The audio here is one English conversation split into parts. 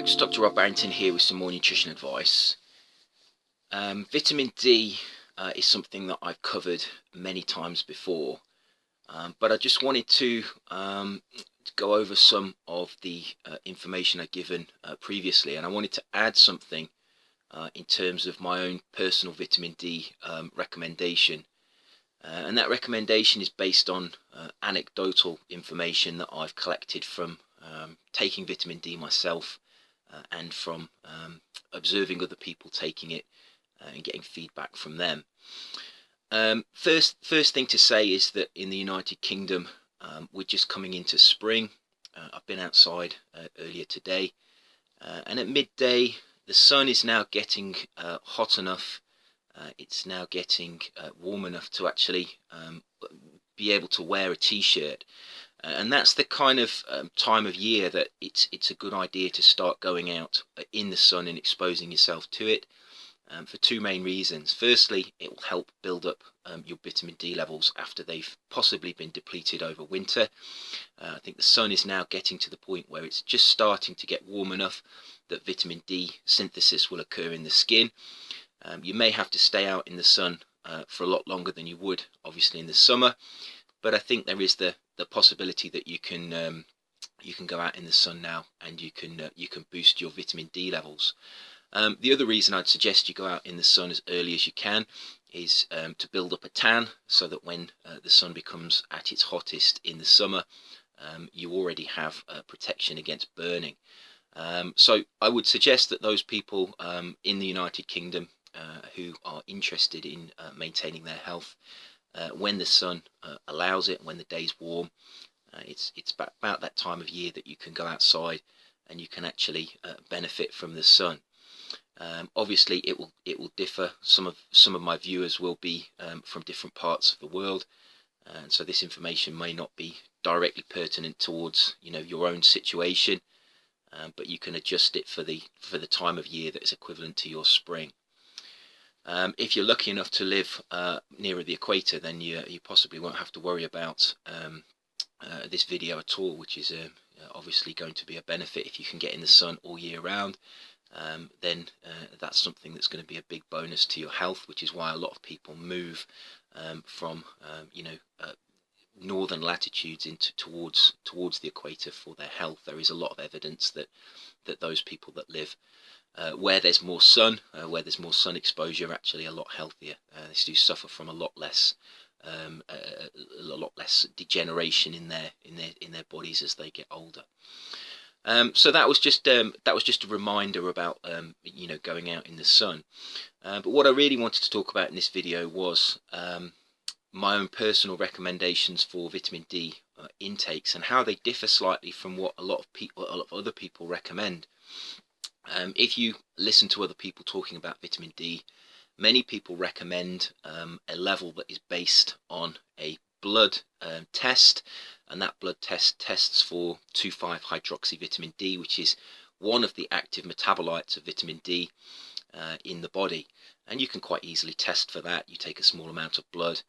folks, Dr. Rob Barrington here with some more nutrition advice. Vitamin D is something that I've covered many times before, but I just wanted to go over some of the information I've given previously, and I wanted to add something in terms of my own personal vitamin D recommendation. And that recommendation is based on anecdotal information that I've collected from taking vitamin D myself and from observing other people taking it and getting feedback from them. First thing to say is that in the United Kingdom, we're just coming into spring. I've been outside earlier today, and at midday the sun is now getting hot enough. It's now getting warm enough to actually be able to wear a t-shirt, and that's the kind of time of year that it's a good idea to start going out in the sun and exposing yourself to it, for two main reasons. Firstly, it will help build up your vitamin D levels after they've possibly been depleted over winter. I think the sun is now getting to the point where it's just starting to get warm enough that vitamin D synthesis will occur in the skin. You may have to stay out in the sun for a lot longer than you would obviously in the summer, but I think there is the possibility that you can go out in the sun now and you can boost your vitamin D levels. The other reason I'd suggest you go out in the sun as early as you can is to build up a tan, so that when the sun becomes at its hottest in the summer, you already have protection against burning. So I would suggest that those people in the United Kingdom who are interested in maintaining their health, when the sun allows it, when the day's warm, it's about that time of year that you can go outside and you can actually benefit from the sun. Obviously it will differ. Some of my viewers will be from different parts of the world, and so this information may not be directly pertinent towards your own situation, but you can adjust it for the time of year that is equivalent to your spring. If you're lucky enough to live nearer the equator, then you possibly won't have to worry about this video at all, which is obviously going to be a benefit. If you can get in the sun all year round, then that's something that's going to be a big bonus to your health, which is why a lot of people move from northern latitudes towards the equator for their health. There is a lot of evidence that those people that live where there's more sun, exposure, are actually a lot healthier. They do suffer from a lot less degeneration in their bodies as they get older. So that was just a reminder about going out in the sun. But what I really wanted to talk about in this video was my own personal recommendations for vitamin D intakes, and how they differ slightly from what a lot of other people recommend. If you listen to other people talking about vitamin D, many people recommend a level that is based on a blood test, and that blood test tests for 2,5-hydroxyvitamin D, which is one of the active metabolites of vitamin D in the body. And you can quite easily test for that. You take a small amount of blood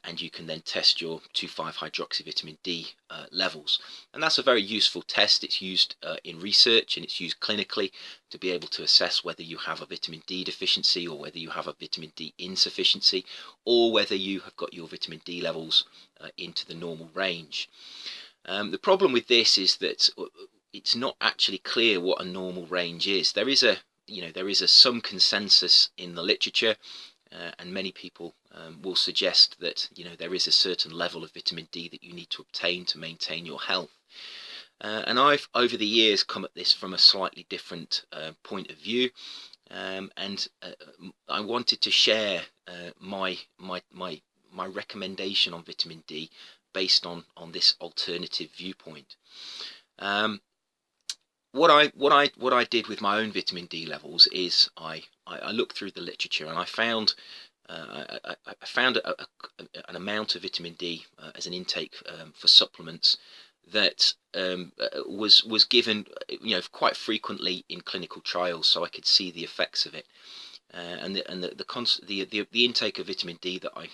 and you can then test your 2,5-hydroxyvitamin D levels. And that's a very useful test. It's used in research, and it's used clinically to be able to assess whether you have a vitamin D deficiency, or whether you have a vitamin D insufficiency, or whether you have got your vitamin D levels into the normal range. The problem with this is that it's not actually clear what a normal range is. There is some consensus in the literature, and many people will suggest that there is a certain level of vitamin D that you need to obtain to maintain your health. And I've over the years come at this from a slightly different point of view, and I wanted to share my recommendation on vitamin D based on this alternative viewpoint. What I did with my own vitamin D levels is I looked through the literature, and I found an amount of vitamin D as an intake for supplements that was given quite frequently in clinical trials, so I could see the effects of it. And the intake of vitamin D that I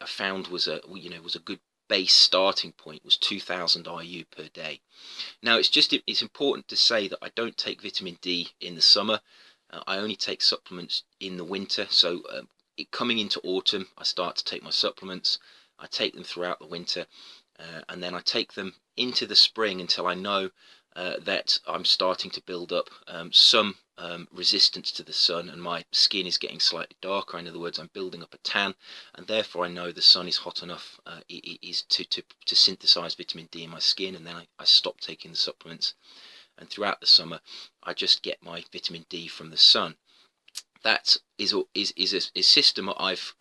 found was a good base starting point was 2000 IU per day. Now it's important to say that I don't take vitamin D in the summer. I only take supplements in the winter. So coming into autumn, I start to take my supplements. I take them throughout the winter, and then I take them into the spring until I know that I'm starting to build up some resistance to the sun, and my skin is getting slightly darker. In other words, I'm building up a tan, and therefore I know the sun is hot enough to synthesize vitamin D in my skin, and then I stop taking the supplements. And throughout the summer, I just get my vitamin D from the sun. That is a system I've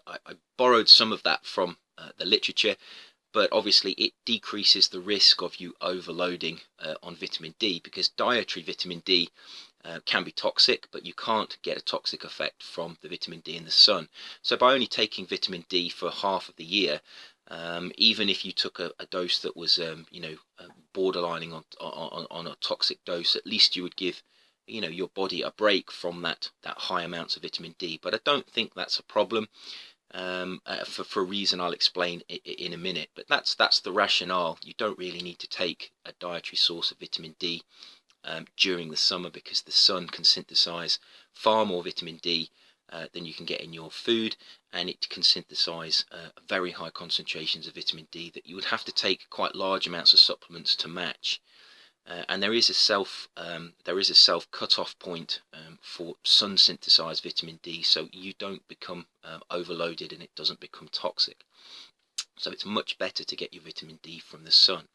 I borrowed some of that from the literature, but obviously it decreases the risk of you overloading on vitamin D, because dietary vitamin D can be toxic, but you can't get a toxic effect from the vitamin D in the sun. So by only taking vitamin D for half of the year, even if you took a dose that was borderlining on a toxic dose, at least you would give your body a break from that high amounts of vitamin D. But I don't think that's a problem, for a reason I'll explain in a minute. But that's the rationale. You don't really need to take a dietary source of vitamin D during the summer, because the sun can synthesize far more vitamin D than you can get in your food, and it can synthesize very high concentrations of vitamin D that you would have to take quite large amounts of supplements to match. And there is a self cut-off point for sun synthesized vitamin D, so you don't become overloaded and it doesn't become toxic. So it's much better to get your vitamin D from the sun.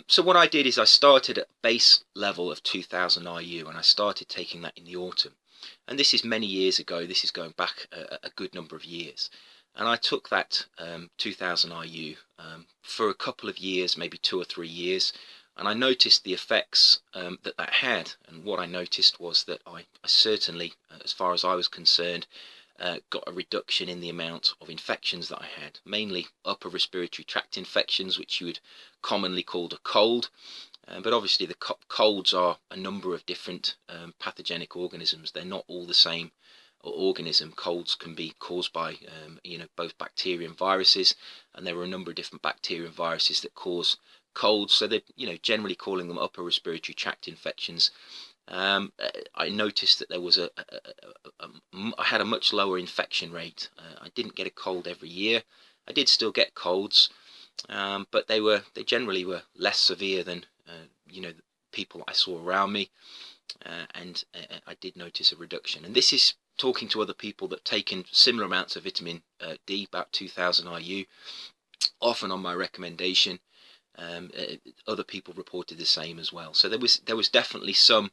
So what I did is I started at a base level of 2000 IU, and I started taking that in the autumn. And this is many years ago. This is going back a good number of years. And I took that 2000 IU for a couple of years, maybe 2 or 3 years. And I noticed the effects that had. And what I noticed was that I certainly, as far as I was concerned, got a reduction in the amount of infections that I had, mainly upper respiratory tract infections, which you would commonly call a cold. But obviously the colds are a number of different pathogenic organisms. They're not all the same organism. Colds can be caused by both bacteria and viruses, and there are a number of different bacteria and viruses that cause colds. So they're generally calling them upper respiratory tract infections. I noticed that there was I had a much lower infection rate. I didn't get a cold every year. I did still get colds, but they generally were less severe than the people I saw around me, and I did notice a reduction. And this is talking to other people that taken similar amounts of vitamin D, about 2000 IU, often on my recommendation. Other people reported the same as well. So there was definitely some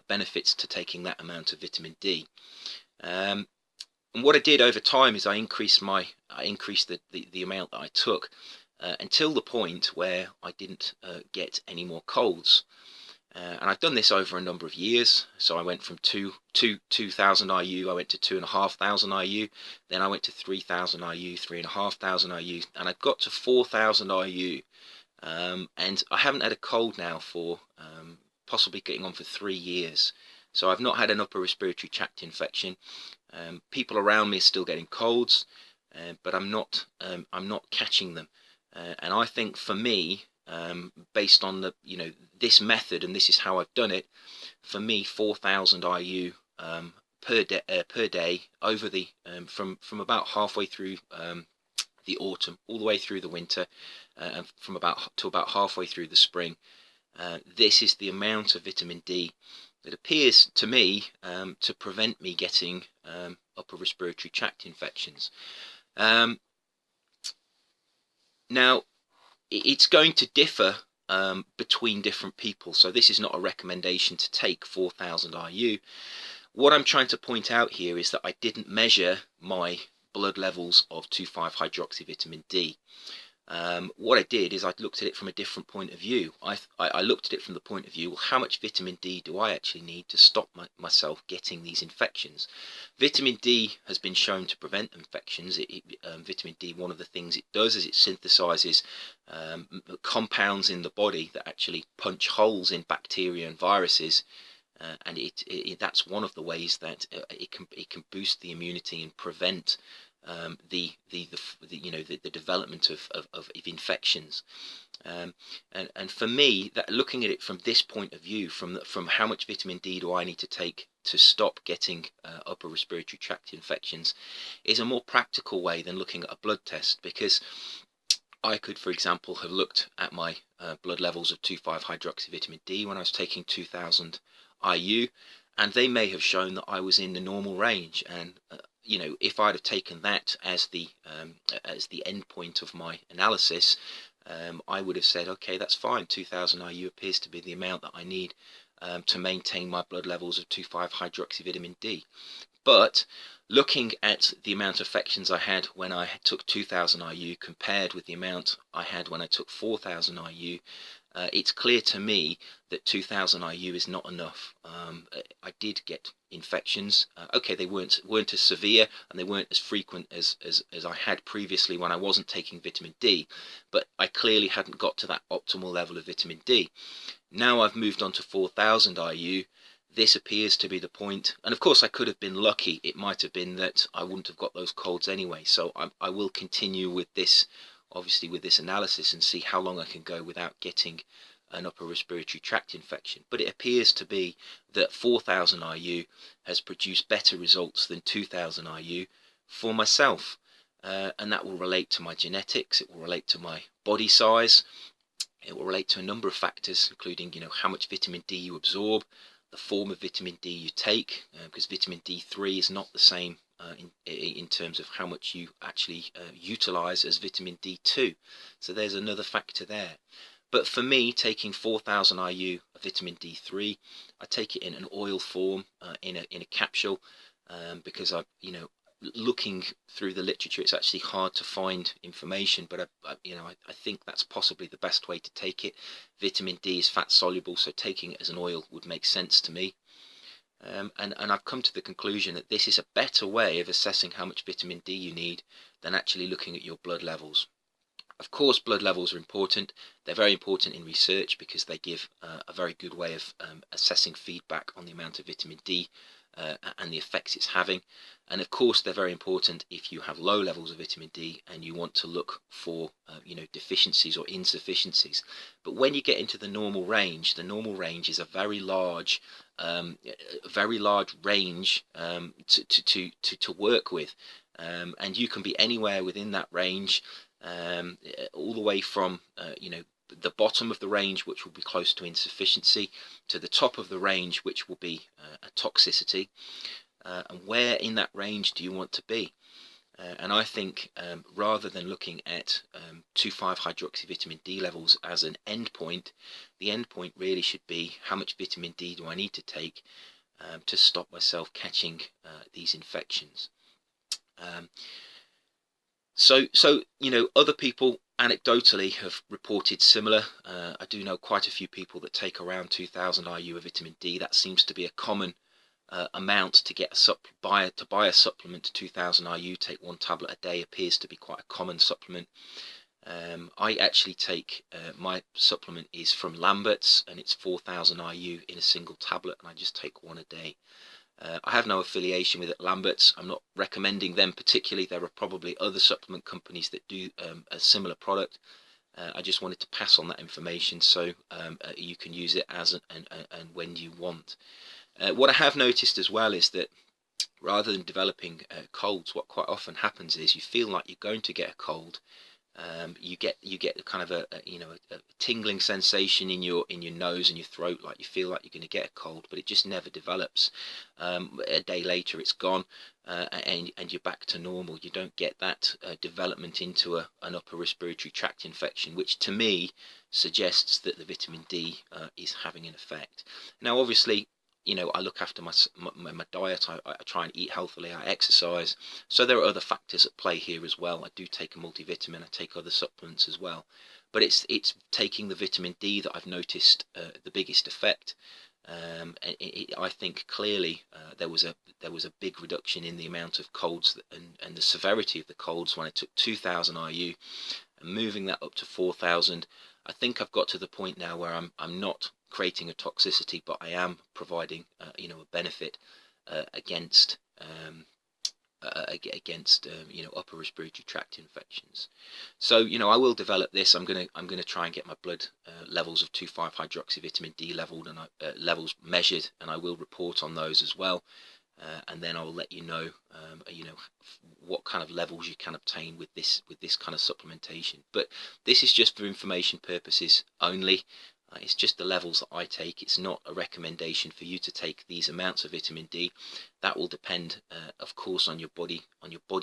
benefits to taking that amount of vitamin D. And what I did over time is I increased the amount that I took until the point where I didn't get any more colds. And I've done this over a number of years. So I went from 2000 IU, I went to 2500 IU, then I went to 3000 IU, 3500 IU, and I got to 4000 IU. And I haven't had a cold now for possibly getting on for 3 years. So I've not had an upper respiratory tract infection. People around me are still getting colds, but I'm not catching them. And I think for me, based on this method, and this is how I've done it, for me 4000 IU per day over the from about halfway through the autumn all the way through the winter, and from about halfway through the spring. This is the amount of vitamin D that appears to me to prevent me getting upper respiratory tract infections. Now, it's going to differ between different people, so this is not a recommendation to take 4000 IU. What I'm trying to point out here is that I didn't measure my blood levels of 2,5-hydroxyvitamin D. What I did is I looked at it from a different point of view. I looked at it from the point of view, well, how much vitamin D do I actually need to stop myself getting these infections? Vitamin D has been shown to prevent infections. Vitamin D, one of the things it does is it synthesizes compounds in the body that actually punch holes in bacteria and viruses, and that's one of the ways that it can boost the immunity and prevent the development of infections. And for me, that looking at it from this point of view, from how much vitamin D do I need to take to stop getting upper respiratory tract infections, is a more practical way than looking at a blood test, because I could, for example, have looked at my blood levels of 2,5-hydroxyvitamin D when I was taking 2,000 IU, and they may have shown that I was in the normal range. And if I'd have taken that as the end point of my analysis, I would have said, okay, that's fine. 2,000 IU appears to be the amount that I need to maintain my blood levels of 2,5-hydroxyvitamin D. But looking at the amount of infections I had when I took 2,000 IU compared with the amount I had when I took 4,000 IU, it's clear to me that 2,000 IU is not enough. I did get infections. Okay, they weren't as severe and they weren't as frequent as I had previously when I wasn't taking vitamin D, but I clearly hadn't got to that optimal level of vitamin D. Now I've moved on to 4,000 IU. This appears to be the point, and of course I could have been lucky. It might have been that I wouldn't have got those colds anyway, so I will continue with this, obviously with this analysis, and see how long I can go without getting an upper respiratory tract infection. But it appears to be that 4,000 IU has produced better results than 2,000 IU for myself, and that will relate to my genetics, it will relate to my body size, it will relate to a number of factors, including how much vitamin D you absorb, the form of vitamin D you take, because vitamin D3 is not the same in terms of how much you actually utilize as vitamin D2. So there's another factor there. But for me, taking 4,000 IU of vitamin D3, I take it in an oil form, in a capsule, because looking through the literature, it's actually hard to find information, but I think that's possibly the best way to take it. Vitamin D is fat soluble, so taking it as an oil would make sense to me. And I've come to the conclusion that this is a better way of assessing how much vitamin D you need than actually looking at your blood levels. Of course, blood levels are important. They're very important in research because they give a very good way of assessing feedback on the amount of vitamin D and the effects it's having. And of course they're very important if you have low levels of vitamin D and you want to look for deficiencies or insufficiencies. But when you get into the normal range is a very large range to work with, and you can be anywhere within that range, all the way from the bottom of the range, which will be close to insufficiency, to the top of the range, which will be a toxicity. And where in that range do you want to be? And I think rather than looking at 2,5-hydroxyvitamin D levels as an endpoint, the endpoint really should be how much vitamin D do I need to take to stop myself catching these infections. So other people anecdotally have reported similar. I do know quite a few people that take around 2,000 IU of vitamin D. That seems to be a common amount to get buy a supplement to 2,000 IU. Take one tablet a day appears to be quite a common supplement. I actually take my supplement is from Lambert's, and it's 4,000 IU in a single tablet, and I just take one a day. I have no affiliation with Lambert's. I'm not recommending them particularly. There are probably other supplement companies that do a similar product. I just wanted to pass on that information so you can use it as and when you want. What I have noticed as well is that rather than developing colds, what quite often happens is you feel like you're going to get a cold. You get kind of a tingling sensation in your nose and your throat, like you feel like you're going to get a cold, but it just never develops. A day later it's gone, and you're back to normal. You don't get that development into an upper respiratory tract infection, which to me suggests that the vitamin D is having an effect. Now obviously, I look after my diet. I try and eat healthily. I exercise. So there are other factors at play here as well. I do take a multivitamin. I take other supplements as well. But it's taking the vitamin D that I've noticed the biggest effect. I think clearly there was a big reduction in the amount of colds and the severity of the colds when I took 2,000 IU, and moving that up to 4,000. I think I've got to the point now where I'm not creating a toxicity, but I am providing a benefit against mitigate against upper respiratory tract infections. So I will develop this. I'm gonna try and get my blood levels of 2,5-hydroxyvitamin D levels measured, and I will report on those as well. And then I will let you know, what kind of levels you can obtain with this kind of supplementation. But this is just for information purposes only. It's just the levels that I take. It's not a recommendation for you to take these amounts of vitamin D. That will depend, of course, on your body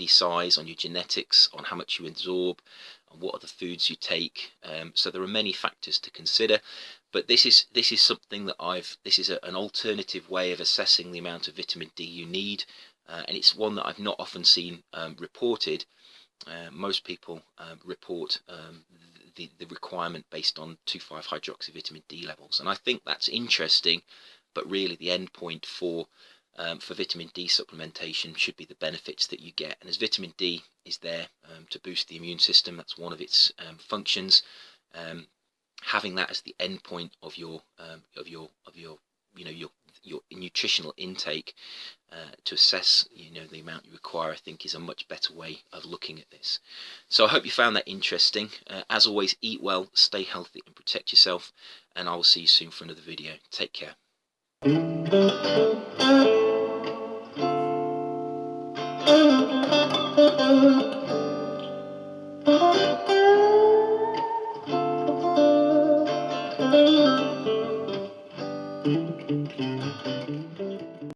size, on your genetics, on how much you absorb, and what are the foods you take. So there are many factors to consider. But this is something that this is an alternative way of assessing the amount of vitamin D you need, and it's one that I've not often seen reported. Most people report the requirement based on 2,5-hydroxyvitamin D levels, and I think that's interesting. But really, the end point for vitamin D supplementation should be the benefits that you get. And as vitamin D is there to boost the immune system, that's one of its functions. Having that as the end point of your nutritional intake to assess the amount you require, I think is a much better way of looking at this. So I hope you found that interesting. As always, eat well, stay healthy, and protect yourself, and I will see you soon for another video. Take care.